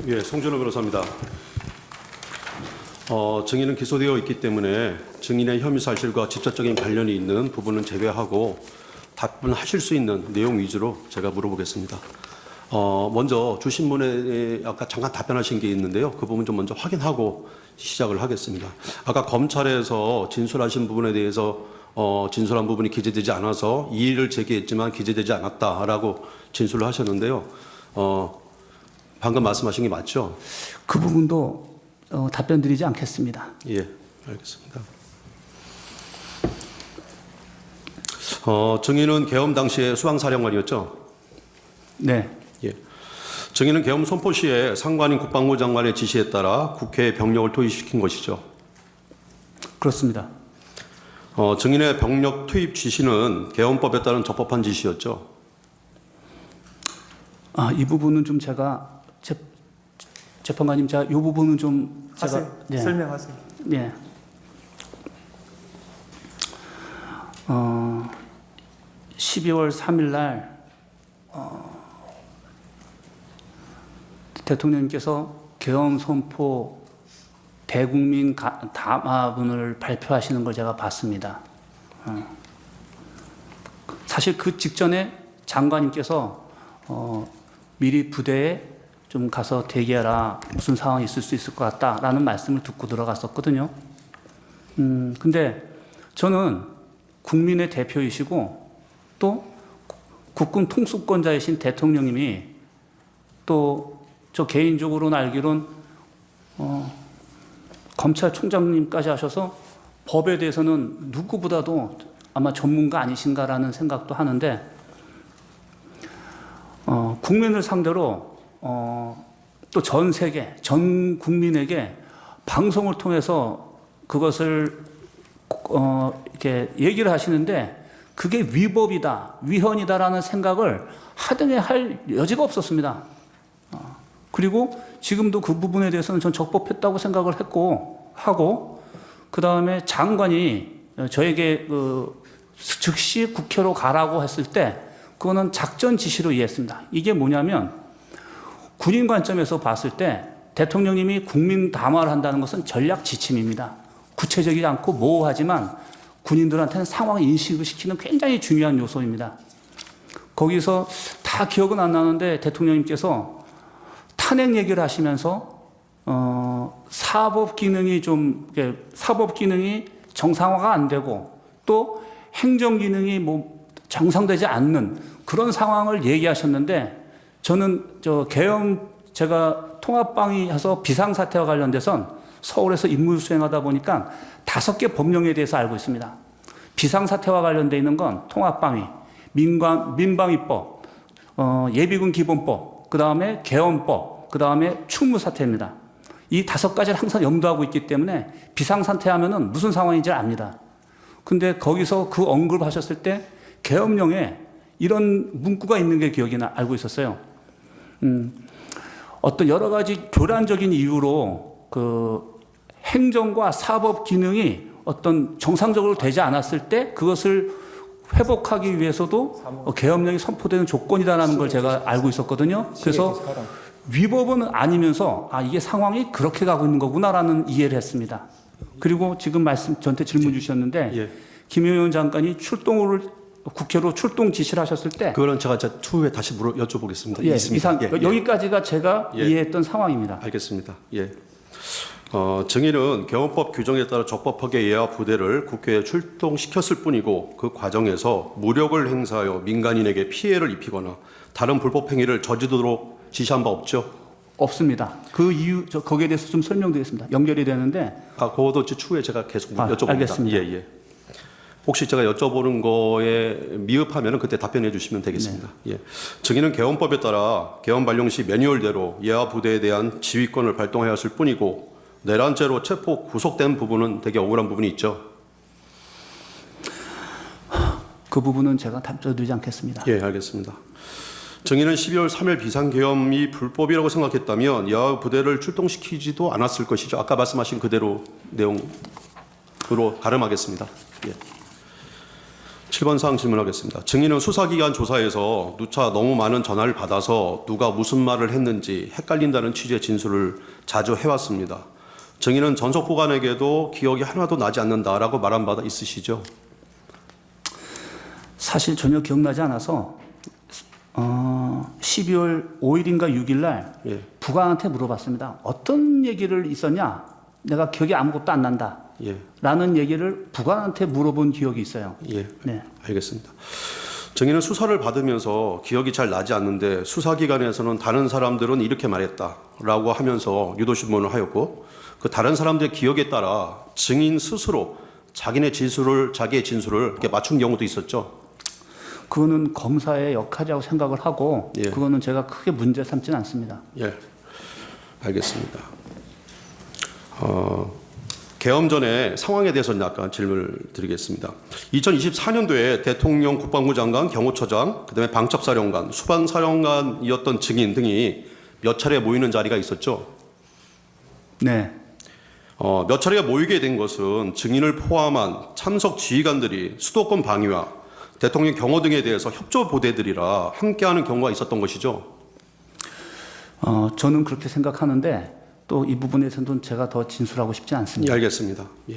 예, 송준호 변호사입니다. 증인은 기소되어 있기 때문에 증인의 혐의 사실과 직접적인 관련이 있는 부분은 제외하고 답변하실 수 있는 내용 위주로 제가 물어보겠습니다. 먼저 주신 분에 아까 잠깐 답변하신 게 있는데요. 그 부분 좀 먼저 확인하고 시작을 하겠습니다. 아까 검찰에서 진술하신 부분에 대해서 진술한 부분이 기재되지 않아서 이의를 제기했지만 기재되지 않았다라고 진술을 하셨는데요. 방금 말씀하신 게 맞죠? 그 부분도 답변 드리지 않겠습니다. 예, 알겠습니다. 증인은 계엄 당시에 수방사령관이었죠? 네, 예. 증인은 계엄 선포 시에 상관인 국방부 장관의 지시에 따라 국회에 병력을 투입시킨 것이죠? 그렇습니다. 증인의 병력 투입 지시는 계엄법에 따른 적법한 지시였죠? 이 부분은 좀 제가 재판관님, 제가 이 부분은 좀 제가 하세요. 설명하세요. 네. 12월 3일 날 대통령님께서 계엄 선포 대국민 담화문을 발표하시는 걸 제가 봤습니다. 사실 그 직전에 장관님께서 미리 부대에 좀 가서 대기하라, 무슨 상황이 있을 수 있을 것 같다라는 말씀을 듣고 들어갔었거든요. 근데 저는 국민의 대표이시고 또 국군 통수권자이신 대통령님이 또 저 개인적으로는 알기론 검찰총장님까지 하셔서 법에 대해서는 누구보다도 아마 전문가 아니신가라는 생각도 하는데 국민을 상대로 또 전 세계, 전 국민에게 방송을 통해서 그것을 이렇게 얘기를 하시는데 그게 위법이다, 위헌이다라는 생각을 하등에 할 여지가 없었습니다. 그리고 지금도 그 부분에 대해서는 전 적법했다고 생각을 하고 그 다음에 장관이 저에게 즉시 국회로 가라고 했을 때 그거는 작전 지시로 이해했습니다. 이게 뭐냐면 군인 관점에서 봤을 때 대통령님이 국민 담화를 한다는 것은 전략 지침입니다. 구체적이지 않고 모호하지만 군인들한테는 상황 인식을 시키는 굉장히 중요한 요소입니다. 거기서 다 기억은 안 나는데 대통령님께서 탄핵 얘기를 하시면서 사법 기능이 정상화가 안 되고 또 행정 기능이 정상되지 않는 그런 상황을 얘기하셨는데 저는 제가 통합방위 해서 비상사태와 관련돼선 서울에서 임무 수행하다 보니까 5개 법령에 대해서 알고 있습니다. 비상사태와 관련돼 있는 건 통합방위, 민방위법, 예비군 기본법, 그 다음에 계엄법, 그 다음에 충무사태입니다. 이 5가지를 항상 염두하고 있기 때문에 비상사태 하면은 무슨 상황인지 압니다. 근데 거기서 그 언급하셨을 때 계엄령에 이런 문구가 있는 게 알고 있었어요. 어떤 여러 가지 교란적인 이유로 그 행정과 사법 기능이 어떤 정상적으로 되지 않았을 때 그것을 회복하기 위해서도 계엄령이 선포되는 조건이다라는 걸 제가 알고 있었거든요. 그래서 위법은 아니면서 이게 상황이 그렇게 가고 있는 거구나라는 이해를 했습니다. 그리고 지금 저한테 질문 주셨는데 예. 김용현 장관이 국회로 출동 지시를 하셨을 때 그거는 제가 추후에 다시 여쭤보겠습니다. 있습니다. 여기까지가 제가 이해했던 상황입니다. 알겠습니다. 예. 증인은 계엄법 규정에 따라 적법하게 예하 부대를 국회에 출동시켰을 뿐이고 그 과정에서 무력을 행사하여 민간인에게 피해를 입히거나 다른 불법 행위를 저지르도록 지시한 바 없죠? 없습니다. 그 이유 거기에 대해서 좀 설명드리겠습니다. 연결이 되는데 그것도 추후에 제가 계속 여쭤봅니다. 알겠습니다. 예. 혹시 제가 여쭤보는 거에 미흡하면 그때 답변해 주시면 되겠습니다. 네. 예. 증인은 계엄법에 따라 계엄 발령 시 매뉴얼대로 예하 부대에 대한 지휘권을 발동하였을 뿐이고 내란죄로 체포 구속된 부분은 되게 억울한 부분이 있죠. 그 부분은 제가 답변드리지 않겠습니다. 예, 알겠습니다. 증인은 12월 3일 비상계엄이 불법이라고 생각했다면 예하 부대를 출동시키지도 않았을 것이죠. 아까 말씀하신 그대로 내용으로 가름하겠습니다. 예. 7번 사항 질문하겠습니다. 증인은 수사기관 조사에서 누차 너무 많은 전화를 받아서 누가 무슨 말을 했는지 헷갈린다는 취지의 진술을 자주 해왔습니다. 증인은 전속 보관에게도 기억이 하나도 나지 않는다라고 말한 바가 있으시죠? 사실 전혀 기억나지 않아서 12월 5일인가 6일 날 예, 부관한테 물어봤습니다. 어떤 얘기를 있었냐? 내가 기억이 아무것도 안 난다. 예, 라는 얘기를 부관한테 물어본 기억이 있어요. 예. 네. 알겠습니다. 증인은 수사를 받으면서 기억이 잘 나지 않는데 수사기관에서는 다른 사람들은 이렇게 말했다라고 하면서 유도신문을 하였고 그 다른 사람들의 기억에 따라 증인 스스로 자기의 진술을 이렇게 맞춘 경우도 있었죠. 그거는 검사의 역할이라고 생각을 하고 예. 그거는 제가 크게 문제 삼지는 않습니다. 예, 알겠습니다. 개엄 전에 상황에 대해서는 약간 질문을 드리겠습니다. 2024년도에 대통령 국방부 장관, 경호처장, 그다음에 방첩사령관, 수방사령관이었던 증인 등이 몇 차례 모이는 자리가 있었죠. 네. 몇 차례 모이게 된 것은 증인을 포함한 참석 지휘관들이 수도권 방위와 대통령 경호 등에 대해서 협조 보대들이라 함께하는 경우가 있었던 것이죠. 저는 그렇게 생각하는데 또 이 부분에서는 제가 더 진술하고 싶지 않습니다. 예, 알겠습니다. 예.